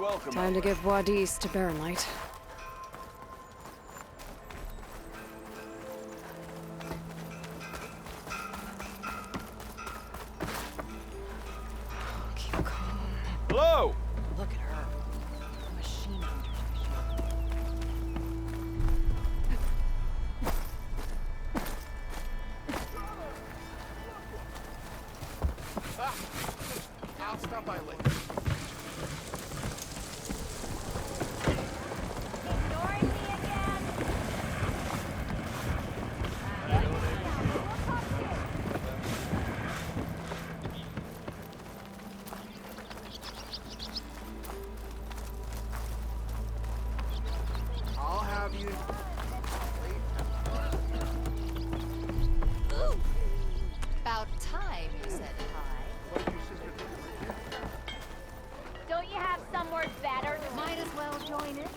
welcome. Time to give Wadis to Baronlight. Keep calm. Hello! Look at her. A machine I'll stop by later. Ignoring me again? I'll have you. Ooh! About time you said hi. Don't you have somewhere better to might as well join in?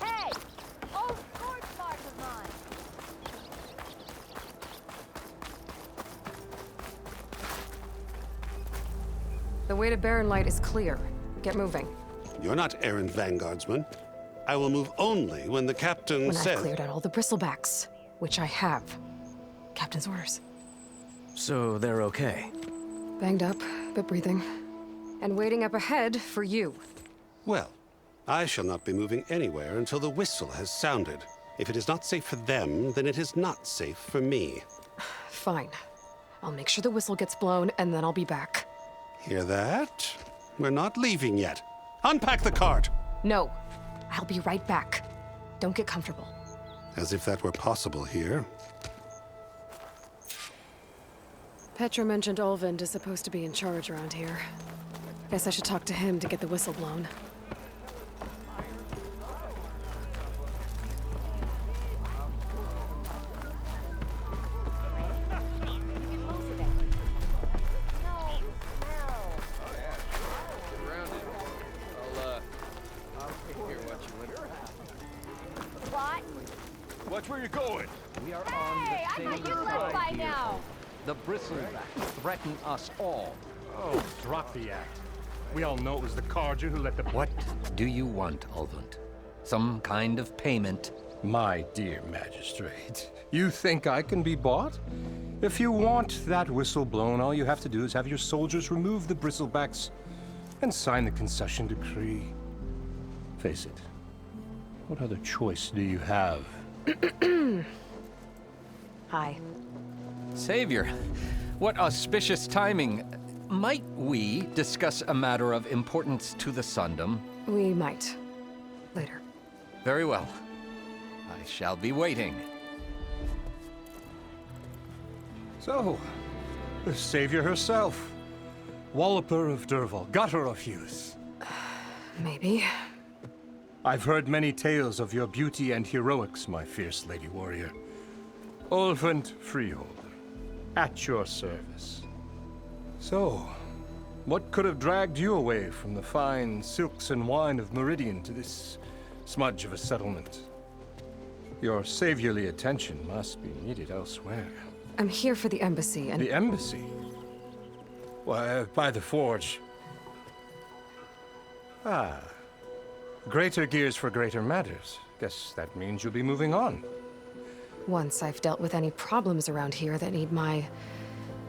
Hey! Old sports mark of mine! The way to Baronlight is clear. Get moving. You're not errant vanguardsman. I will move only when the captain When says... I've cleared out all the bristlebacks, which I have. Captain's orders. So they're okay? Banged up, but breathing. And waiting up ahead for you. Well, I shall not be moving anywhere until the whistle has sounded. If it is not safe for them, then it is not safe for me. Fine. I'll make sure the whistle gets blown, and then I'll be back. Hear that? We're not leaving yet. Unpack the cart! No. I'll be right back. Don't get comfortable. As if that were possible here. Petra mentioned Alvin is supposed to be in charge around here. Guess I should talk to him to get the whistle blown. What? Watch where you're going. We are Hey, I on the thought same you left by side now! here. The bristlebacks threaten us all. Oh, drop the act. We all know it was the Carja who let the... What do you want, Alvin? Some kind of payment? My dear magistrate, you think I can be bought? If you want that whistle blown, all you have to do is have your soldiers remove the bristlebacks and sign the concession decree. Face it, what other choice do you have? Hi. Savior, what auspicious timing. Might we discuss a matter of importance to the Sundom? We might. Later. Very well. I shall be waiting. So, the savior herself. Walloper of Derval, gutter of youth. Maybe. I've heard many tales of your beauty and heroics, my fierce lady warrior. Olfant Freeholder, at your service. So, what could have dragged you away from the fine silks and wine of Meridian to this smudge of a settlement? Your saviorly attention must be needed elsewhere. I'm here for the embassy and... The embassy? Why, by the forge. Ah. Greater gears for greater matters. Guess that means you'll be moving on. Once I've dealt with any problems around here that need my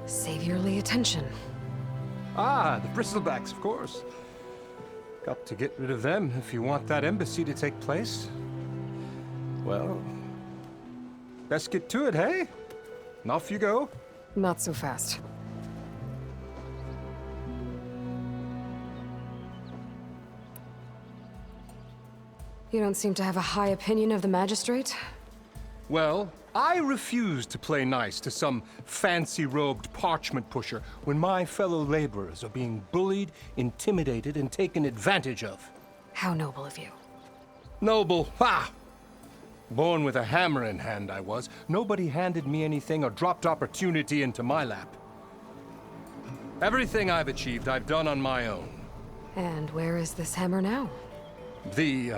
saviorly attention. Ah, the bristlebacks, of course. Got to get rid of them if you want that embassy to take place. Well, best get to it, hey? And off you go. Not so fast. You don't seem to have a high opinion of the magistrate? Well, I refuse to play nice to some fancy-robed parchment pusher when my fellow laborers are being bullied, intimidated, and taken advantage of. How noble of you. Noble, ha! Born with a hammer in hand, I was. Nobody handed me anything or dropped opportunity into my lap. Everything I've achieved, I've done on my own. And where is this hammer now? The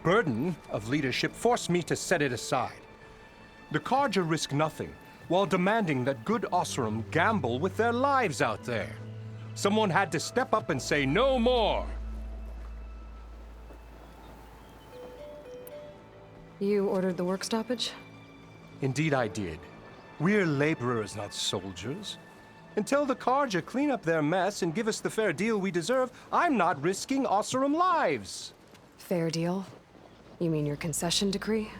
burden of leadership forced me to set it aside. The Carja risk nothing, while demanding that good Osseram gamble with their lives out there. Someone had to step up and say no more. You ordered the work stoppage? Indeed I did. We're laborers, not soldiers. Until the Carja clean up their mess and give us the fair deal we deserve, I'm not risking Osseram lives. Fair deal? You mean your concession decree?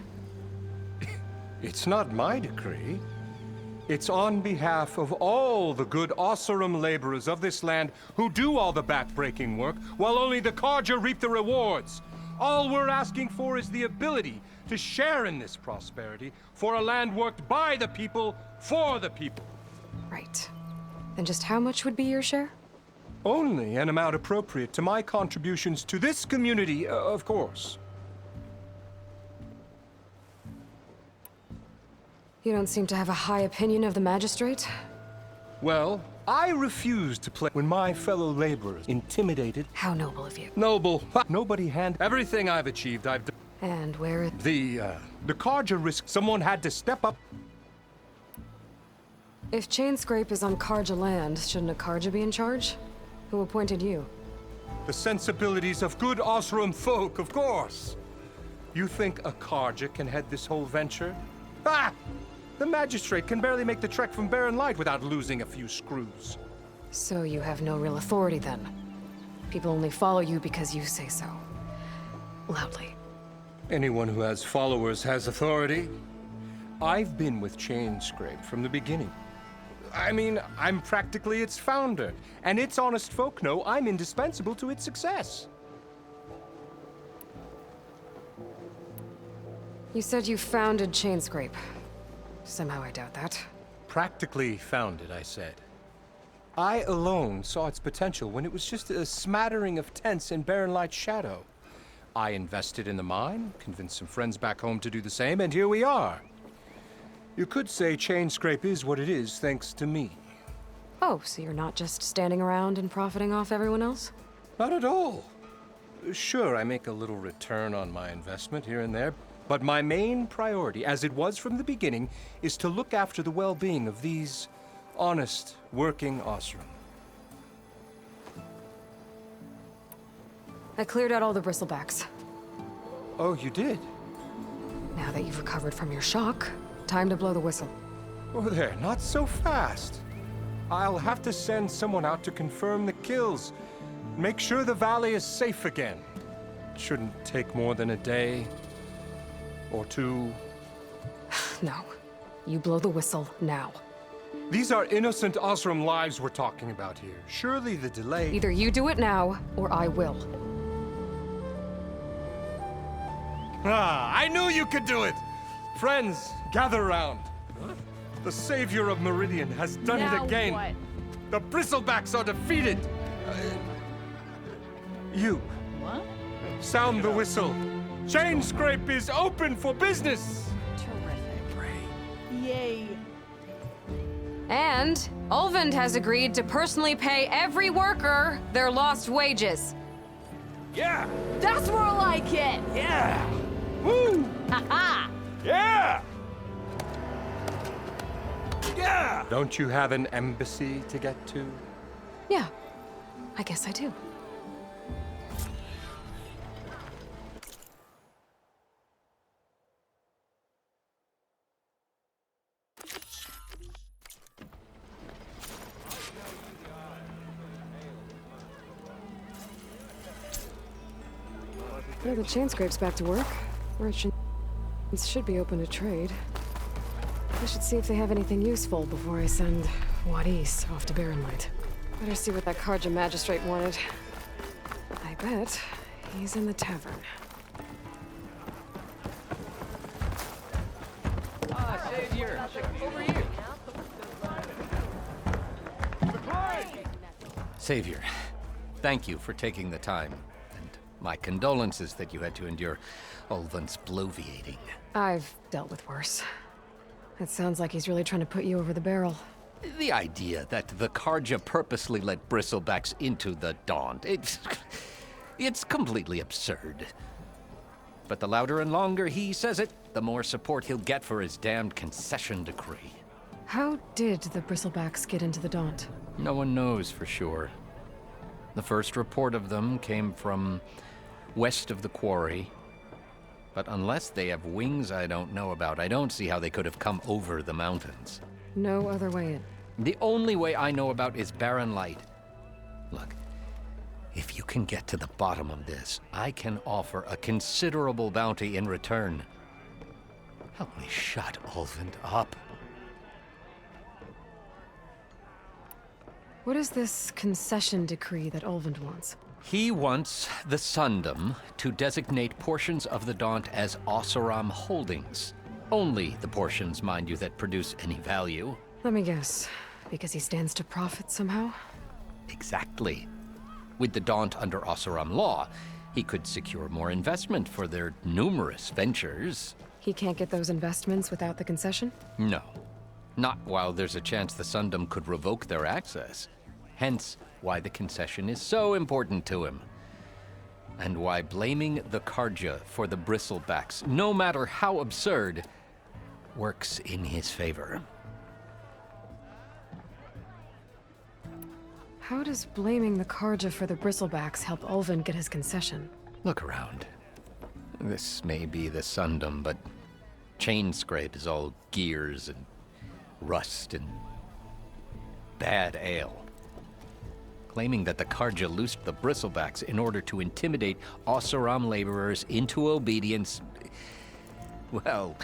It's not my decree. It's on behalf of all the good Osseram laborers of this land who do all the back-breaking work, while only the Carja reap the rewards. All we're asking for is the ability to share in this prosperity for a land worked by the people, for the people. Right. Then just how much would be your share? Only an amount appropriate to my contributions to this community, of course. You don't seem to have a high opinion of the magistrate. Well, I refuse to play when my fellow laborers intimidated. How noble of you. Noble. Nobody hand everything I've achieved. I've done. And where is... The Carja risk someone had to step up. If Chainscrape is on Carja land, shouldn't a Carja be in charge? Who appointed you? The sensibilities of good Osseram folk, of course. You think a Carja can head this whole venture? Ah! The magistrate can barely make the trek from Barren Light without losing a few screws. So you have no real authority then? People only follow you because you say so. Loudly. Anyone who has followers has authority. I've been with Chainscrape from the beginning. I mean, I'm practically its founder, and its honest folk know I'm indispensable to its success. You said you founded Chainscrape. Somehow I doubt that. Practically founded, I said. I alone saw its potential when it was just a smattering of tents in Barren Light's shadow. I invested in the mine, convinced some friends back home to do the same, and here we are. You could say Chainscrape is what it is thanks to me. Oh, so you're not just standing around and profiting off everyone else? Not at all. Sure, I make a little return on my investment here and there, but my main priority, as it was from the beginning, is to look after the well-being of these honest, working Osseram. I cleared out all the bristlebacks. Oh, you did? Now that you've recovered from your shock, time to blow the whistle. Oh, there, not so fast. I'll have to send someone out to confirm the kills. Make sure the valley is safe again. It shouldn't take more than a day. Or two. No. You blow the whistle now. These are innocent Osseram lives we're talking about here. Surely the delay... Either you do it now, or I will. Ah, I knew you could do it! Friends, gather around. The savior of Meridian has done it again. What? The bristlebacks are defeated. You. What? Sound the whistle. Chainscrape is open for business. Terrific. Yay. And Alvin has agreed to personally pay every worker their lost wages. Yeah! That's more like it. Yeah! Woo! Ha Yeah! Yeah! Don't you have an embassy to get to? Yeah, I guess I do. Well, the Chainscrape's back to work. Merchants should be open to trade. I should see if they have anything useful before I send Wadis off to Barren Light. Better see what that Carja magistrate wanted. I bet he's in the tavern. Savior, over here. Savior, thank you for taking the time. And my condolences that you had to endure Alvin's bloviating. I've dealt with worse. It sounds like he's really trying to put you over the barrel. The idea that the Carja purposely let bristlebacks into the Daunt, it's completely absurd. But the louder and longer he says it, the more support he'll get for his damned concession decree. How did the bristlebacks get into the Daunt? No one knows for sure. The first report of them came from west of the quarry. But unless they have wings I don't know about, I don't see how they could have come over the mountains. No other way in. The only way I know about is Barren Light. Look, if you can get to the bottom of this, I can offer a considerable bounty in return. Help me shut Alvin up. What is this concession decree that Alvin wants? He wants the Sundom to designate portions of the Daunt as Oseram holdings. Only the portions, mind you, that produce any value. Let me guess. Because he stands to profit somehow? Exactly. With the Daunt under Oseram law, he could secure more investment for their numerous ventures. He can't get those investments without the concession? No. Not while there's a chance the Sundom could revoke their access. Hence, why the concession is so important to him. And why blaming the Karja for the bristlebacks, no matter how absurd, works in his favor. How does blaming the Karja for the bristlebacks help Alvin get his concession? Look around. This may be the Sundom, but Chainscrape is all gears and rust and bad ale. Claiming that the Karja loosed the bristlebacks in order to intimidate Oseram laborers into obedience. Well,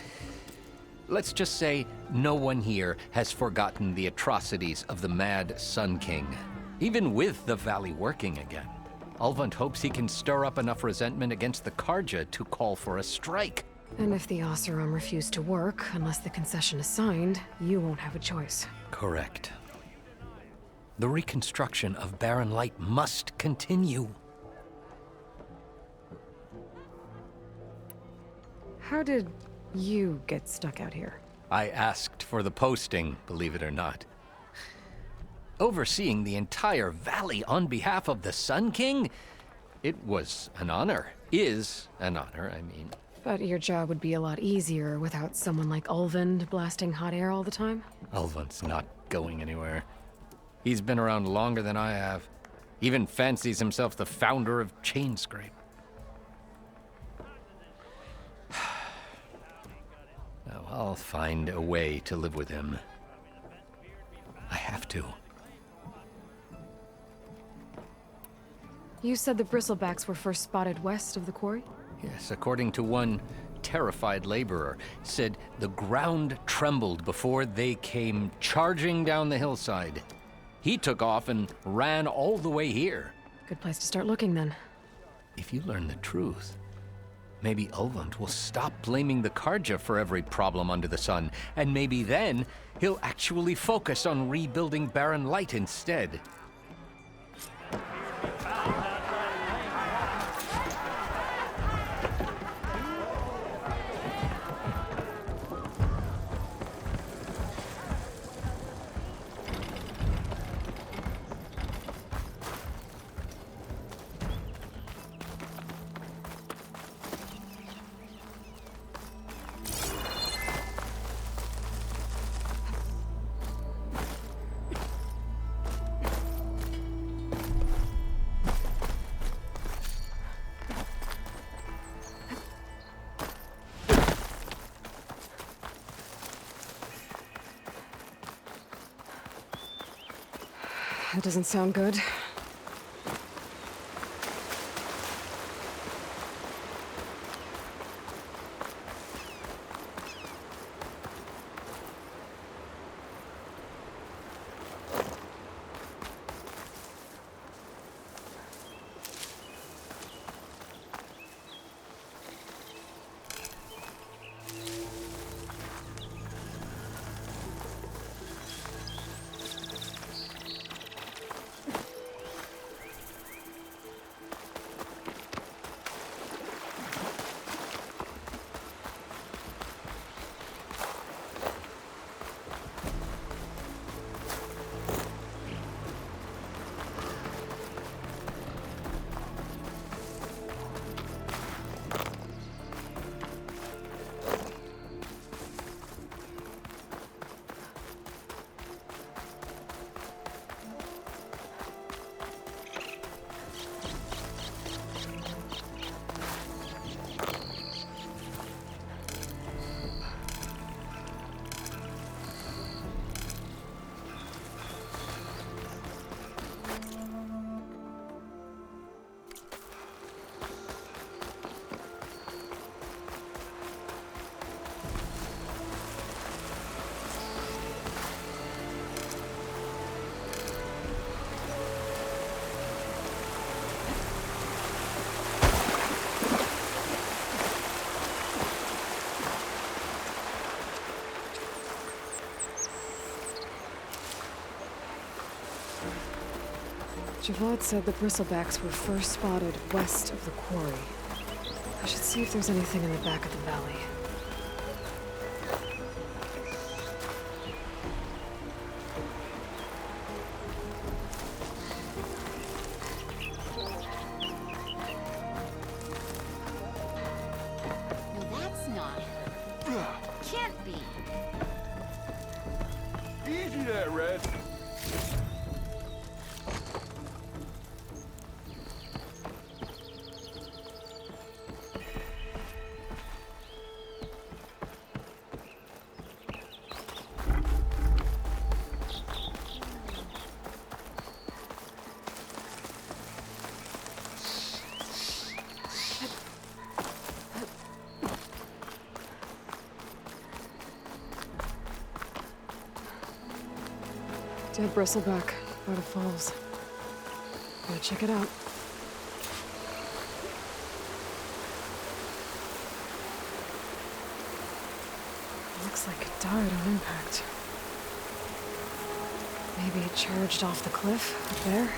let's just say no one here has forgotten the atrocities of the Mad Sun King, even with the valley working again. Alvin hopes he can stir up enough resentment against the Karja to call for a strike. And if the Oseram refuse to work, unless the concession is signed, you won't have a choice. Correct. The reconstruction of Barren Light must continue. How did you get stuck out here? I asked for the posting, believe it or not. Overseeing the entire valley on behalf of the Sun King? It was an honor. Is an honor, I mean. But your job would be a lot easier without someone like Alvin blasting hot air all the time? Alvin's not going anywhere. He's been around longer than I have. Even fancies himself the founder of Chainscrape. Now, I'll find a way to live with him. I have to. You said the bristlebacks were first spotted west of the quarry? Yes, according to one terrified laborer, said the ground trembled before they came charging down the hillside. He took off and ran all the way here. Good place to start looking, then. If you learn the truth, maybe Ulvund will stop blaming the Karja for every problem under the sun, and maybe then he'll actually focus on rebuilding Barren Light instead. That doesn't sound good. Javad said the bristlebacks were first spotted west of the quarry. I should see if there's anything in the back of the valley. No, that's not. Can't be. Easy there, Red. Dead bristleback by the falls. Gotta check it out. Looks like it died on impact. Maybe it charged off the cliff up there.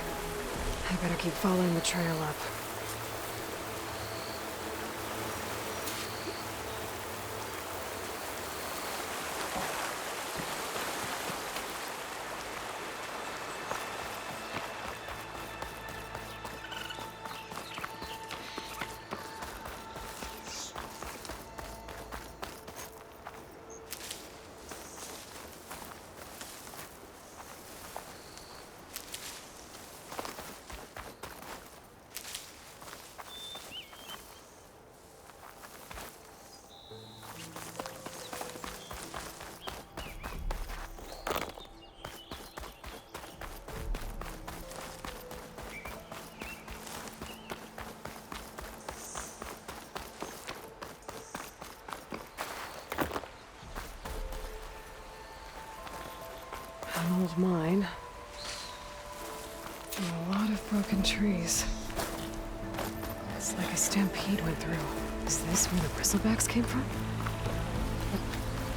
I better keep following the trail up. An old mine. And a lot of broken trees. It's like a stampede went through. Is this where the bristlebacks came from?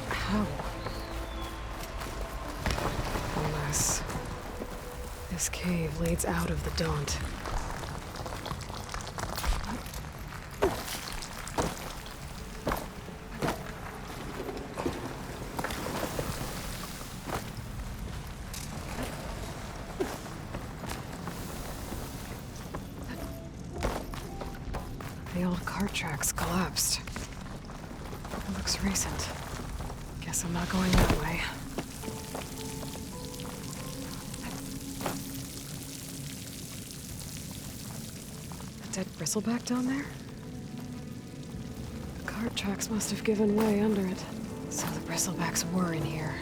But how? Unless this cave leads out of the Daunt. The old cart tracks collapsed. It looks recent. Guess I'm not going that way. A dead bristleback down there? The cart tracks must have given way under it. So the bristlebacks were in here.